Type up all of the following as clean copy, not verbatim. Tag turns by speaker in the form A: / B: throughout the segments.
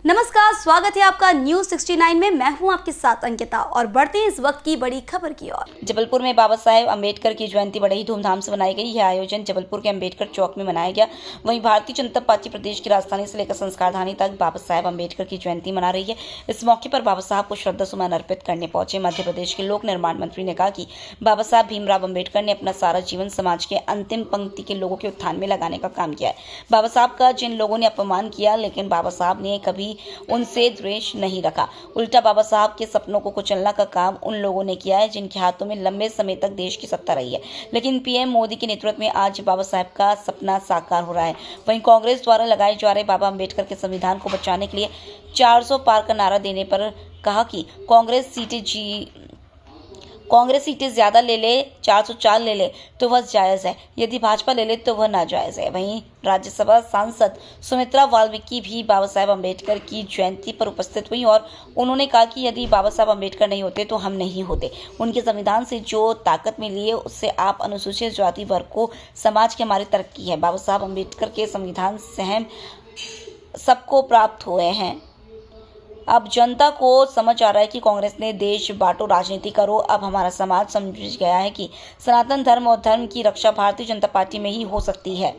A: नमस्कार, स्वागत है आपका न्यूज 69 में। मैं हूं आपके साथ अंकिता और बढ़ते हैं इस वक्त की बड़ी खबर की ओर।
B: जबलपुर में बाबा साहेब अम्बेडकर की जयंती बड़े ही धूमधाम से मनाई गई। यह आयोजन जबलपुर के अम्बेडकर चौक में मनाया गया। वहीं भारतीय जनता पार्टी प्रदेश की राजधानी से लेकर संस्कारधानी तक बाबा साहेब अम्बेडकर की जयंती मना रही है। इस मौके पर बाबा साहब को श्रद्धा सुमन अर्पित करने पहुंचे मध्य प्रदेश के लोक निर्माण मंत्री ने कहा कि बाबा साहब भीमराव अम्बेडकर ने अपना सारा जीवन समाज के अंतिम पंक्ति के लोगों के उत्थान में लगाने का काम किया है। बाबा साहब का जिन लोगों ने अपमान किया, लेकिन बाबा साहब ने कभी उनसे द्वेष नहीं रखा। उल्टा बाबा साहब के सपनों को कुचलने का काम उन लोगों ने किया है जिनके हाथों में लंबे समय तक देश की सत्ता रही है। लेकिन पीएम मोदी के नेतृत्व में आज बाबा साहब का सपना साकार हो रहा है। वहीं कांग्रेस द्वारा लगाए जा रहे बाबा अम्बेडकर के संविधान को बचाने के लिए 400 पार का नारा देने पर कहा कि कांग्रेस सीटें ज्यादा ले ले, 404 ले ले तो वह जायज़ है, यदि भाजपा ले ले तो वह नाजायज़ है। वहीं राज्यसभा सांसद सुमित्रा वाल्मीकि भी बाबा साहेब अम्बेडकर की जयंती पर उपस्थित हुई और उन्होंने कहा कि यदि बाबा साहेब अम्बेडकर नहीं होते तो हम नहीं होते। उनके संविधान से जो ताकत मिली है उससे आप अनुसूचित जाति वर्ग को समाज की हमारी तरक्की है। बाबा साहेब अम्बेडकर के संविधान से हम सबको प्राप्त हुए हैं। अब जनता को समझ आ रहा है कि कांग्रेस ने देश बांटो राजनीति करो। अब हमारा समाज समझ गया है कि सनातन धर्म और धर्म की रक्षा भारतीय जनता पार्टी में ही हो सकती है,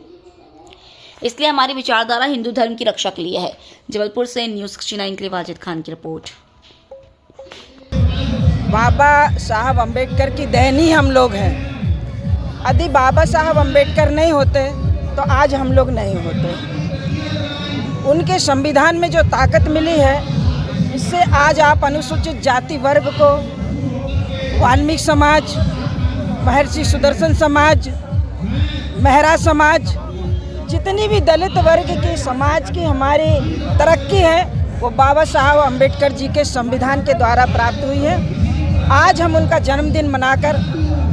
B: इसलिए हमारी विचारधारा हिंदू धर्म की रक्षा के लिए है। जबलपुर से न्यूज़ 69 के लिए वाजिद खान की रिपोर्ट।
C: बाबा साहब अम्बेडकर की देन ही हम लोग हैं। यदि बाबा साहब अम्बेडकर नहीं होते तो आज हम लोग नहीं होते। उनके संविधान में जो ताकत मिली है, इससे आज आप अनुसूचित जाति वर्ग को, वाल्मीकि समाज, महर्षि सुदर्शन समाज, मेहरा समाज, जितनी भी दलित वर्ग की समाज की हमारी तरक्की है वो बाबा साहब अम्बेडकर जी के संविधान के द्वारा प्राप्त हुई है। आज हम उनका जन्मदिन मनाकर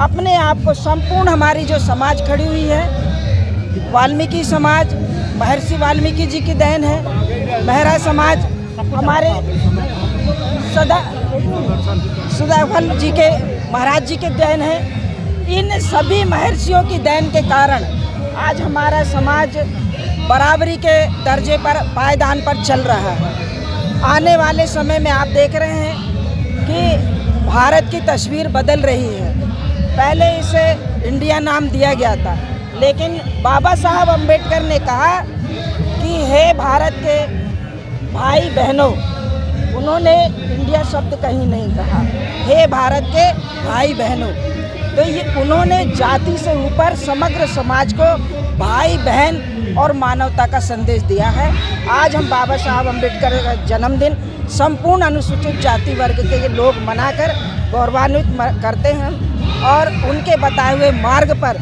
C: अपने आप को संपूर्ण हमारी जो समाज खड़ी हुई है, वाल्मीकि समाज महर्षि वाल्मीकि जी की देन है, मेहरा समाज हमारे सुदाफल जी के महाराज जी के देन है। इन सभी महर्षियों की देन के कारण आज हमारा समाज बराबरी के दर्जे पर पायदान पर चल रहा है। आने वाले समय में आप देख रहे हैं कि भारत की तस्वीर बदल रही है। पहले इसे इंडिया नाम दिया गया था, लेकिन बाबा साहब अम्बेडकर ने कहा कि हे भारत के भाई बहनों, उन्होंने इंडिया शब्द कहीं नहीं कहा, हे भारत के भाई बहनों। तो ये उन्होंने जाति से ऊपर समग्र समाज को भाई बहन और मानवता का संदेश दिया है। आज हम बाबा साहब अम्बेडकर का जन्मदिन संपूर्ण अनुसूचित जाति वर्ग के लोग मनाकर गौरवान्वित करते हैं और उनके बताए हुए मार्ग पर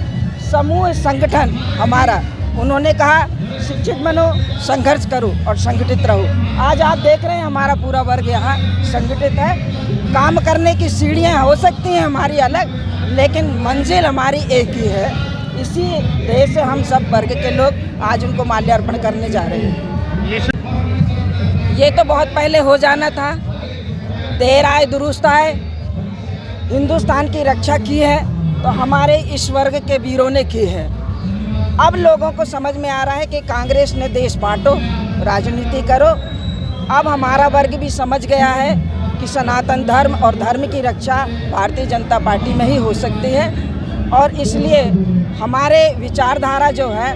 C: समूह संगठन हमारा, उन्होंने कहा शिक्षित बनो, संघर्ष करो और संगठित रहो। आज आप देख रहे हैं हमारा पूरा वर्ग यहाँ संगठित है। काम करने की सीढ़ियाँ हो सकती हैं हमारी अलग, लेकिन मंजिल हमारी एक ही है। इसी देश से हम सब वर्ग के लोग आज उनको माल्यार्पण करने जा रहे हैं। ये तो बहुत पहले हो जाना था, देर आए दुरुस्त आए। हिंदुस्तान की रक्षा की है तो हमारे इस वर्ग के वीरों ने की है। अब लोगों को समझ में आ रहा है कि कांग्रेस ने देश बांटो राजनीति करो। अब हमारा वर्ग भी समझ गया है कि सनातन धर्म और धर्म की रक्षा भारतीय जनता पार्टी में ही हो सकती है, और इसलिए हमारे विचारधारा जो है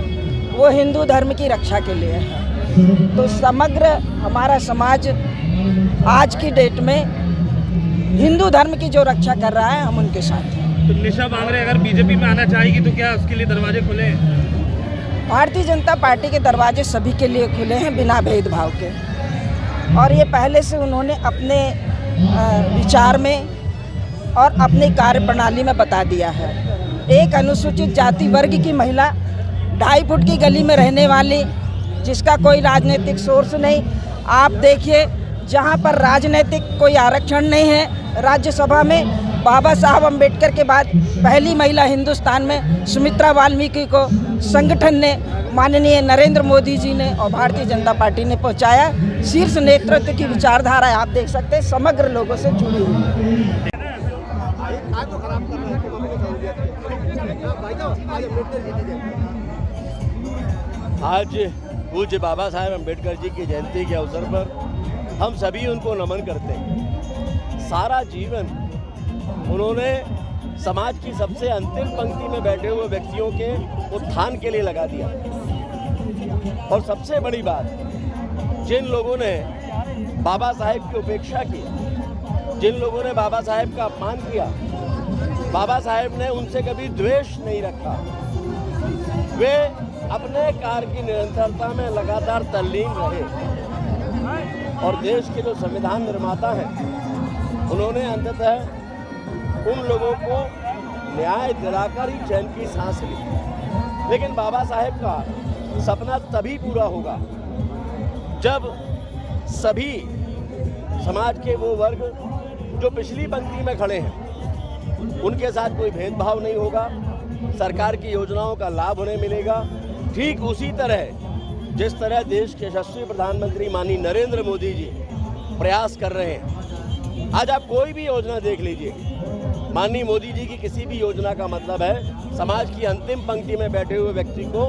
C: वो हिंदू धर्म की रक्षा के लिए है। तो समग्र हमारा समाज आज की डेट में हिंदू धर्म की जो रक्षा कर रहा है, हम उनके साथ हैं।
D: तो निशा बांगरे अगर बीजेपी में आना चाहेगी तो क्या उसके लिए दरवाजे खुले हैं?
C: भारतीय जनता पार्टी के दरवाजे सभी के लिए खुले हैं बिना भेदभाव के, और ये पहले से उन्होंने अपने विचार में और अपनी कार्यप्रणाली में बता दिया है। एक अनुसूचित जाति वर्ग की महिला 2.5 फुट की गली में रहने वाली, जिसका कोई राजनीतिक सोर्स नहीं। आप देखिए, जहाँ पर राजनीतिक कोई आरक्षण नहीं है राज्यसभा में, बाबा साहब अम्बेडकर के बाद पहली महिला हिंदुस्तान में सुमित्रा वाल्मीकि को संगठन ने, माननीय नरेंद्र मोदी जी ने और भारतीय जनता पार्टी ने पहुंचाया। शीर्ष नेतृत्व की विचारधारा आप देख सकते हैं समग्र लोगों से जुड़ी हुई है।
E: आज पूज्य बाबा साहेब अम्बेडकर जी की जयंती के अवसर पर हम सभी उनको नमन करते हैं। सारा जीवन उन्होंने समाज की सबसे अंतिम पंक्ति में बैठे हुए व्यक्तियों के उत्थान के लिए लगा दिया। और सबसे बड़ी बात, जिन लोगों ने बाबा साहेब की उपेक्षा की, जिन लोगों ने बाबा साहेब का अपमान किया, बाबा साहेब ने उनसे कभी द्वेष नहीं रखा। वे अपने कार्य की निरंतरता में लगातार तल्लीन रहे और देश के जो संविधान निर्माता हैं उन्होंने अंततः उन लोगों को न्याय दिलाकर ही चैन की सांस ली। लेकिन बाबा साहेब का सपना तभी पूरा होगा जब सभी समाज के वो वर्ग जो पिछली पंक्ति में खड़े हैं उनके साथ कोई भेदभाव नहीं होगा, सरकार की योजनाओं का लाभ उन्हें मिलेगा। ठीक उसी तरह जिस तरह देश के यशस्वी प्रधानमंत्री माननीय नरेंद्र मोदी जी प्रयास कर रहे हैं। आज आप कोई भी योजना देख लीजिए, माननीय मोदी जी की किसी भी योजना का मतलब है समाज की अंतिम पंक्ति में बैठे हुए व्यक्ति को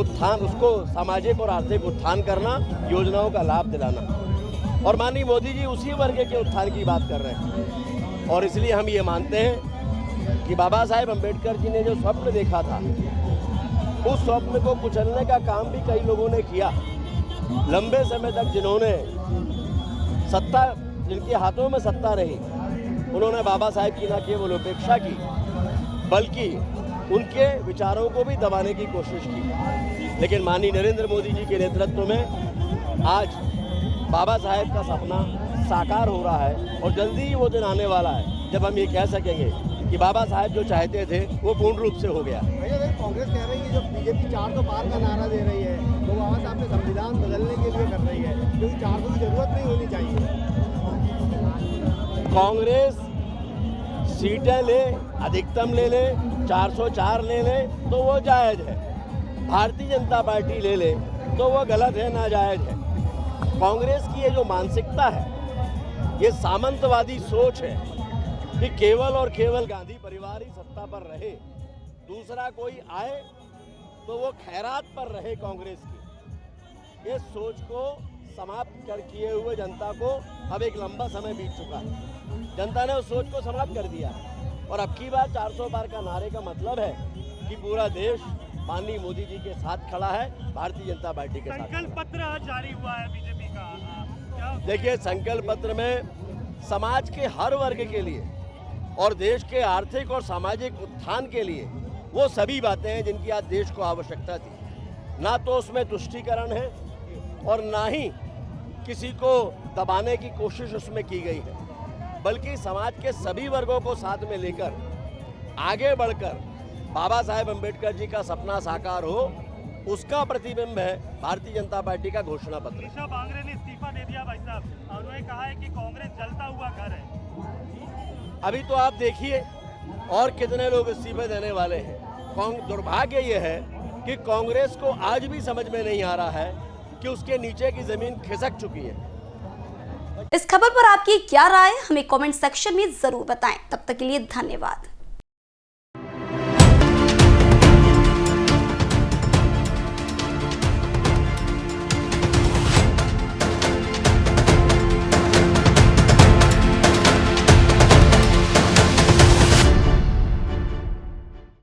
E: उत्थान, उसको सामाजिक और आर्थिक उत्थान करना, योजनाओं का लाभ दिलाना। और माननीय मोदी जी उसी वर्ग के उत्थान की बात कर रहे हैं। और इसलिए हम ये मानते हैं कि बाबा साहेब अम्बेडकर जी ने जो स्वप्न देखा था, उस स्वप्न को कुचलने का काम भी कई लोगों ने किया। लंबे समय तक जिन्होंने सत्ता, जिनके हाथों में सत्ता रही, उन्होंने बाबा साहेब की न केवल उपेक्षा की बल्कि उनके विचारों को भी दबाने की कोशिश की। लेकिन माननीय नरेंद्र मोदी जी के नेतृत्व में आज बाबा साहेब का सपना साकार हो रहा है और जल्दी ही वो दिन आने वाला है जब हम ये कह सकेंगे कि बाबा साहेब जो चाहते थे वो पूर्ण रूप से हो गया।
F: कांग्रेस कह रही है, जो बीजेपी 400 पार का नारा दे रही है, तो बाबा साहब ने संविधान बदलने के लिए कर रही है, क्योंकि 400 की जरूरत नहीं होनी चाहिए।
E: कांग्रेस सीटें ले, अधिकतम ले ले, 404 ले ले तो वो जायज़ है। भारतीय जनता पार्टी ले ले तो वो गलत है, नाजायज़ है। कांग्रेस की ये जो मानसिकता है, ये सामंतवादी सोच है कि केवल और केवल गांधी परिवार ही सत्ता पर रहे, दूसरा कोई आए तो वो खैरात पर रहे। कांग्रेस की ये सोच को समाप्त कर किए हुए जनता को अब एक लंबा समय बीत चुका है। जनता ने उस सोच को समाप्त कर दिया है और अब की बार 400 पार का नारे का मतलब है कि पूरा देश माननीय मोदी जी के साथ खड़ा है, भारतीय जनता पार्टी के साथ।
D: संकल्प पत्र आज जारी हुआ है बीजेपी का।
E: देखिए, संकल्प पत्र में समाज के हर वर्ग के लिए और देश के आर्थिक और सामाजिक उत्थान के लिए वो सभी बातें हैं जिनकी आज देश को आवश्यकता थी। ना तो उसमें तुष्टीकरण है और ना ही किसी को दबाने की कोशिश उसमें की गई है, बल्कि समाज के सभी वर्गों को साथ में लेकर आगे बढ़कर बाबा साहेब अम्बेडकर जी का सपना साकार हो, उसका प्रतिबिंब है भारतीय जनता पार्टी का घोषणा पत्र।
D: ईशा बांगरे ने इस्तीफा दे दिया भाई साहब, और उन्होंने कहा है कि कांग्रेस जलता हुआ घर है।
E: अभी तो आप देखिए और कितने लोग इस्तीफे देने वाले हैं। दुर्भाग्य ये है कि कांग्रेस को आज भी समझ में नहीं आ रहा है कि उसके नीचे की जमीन खिसक चुकी है।
A: इस खबर पर आपकी क्या राय है, हमें कमेंट सेक्शन में जरूर बताएं। तब तक के लिए धन्यवाद।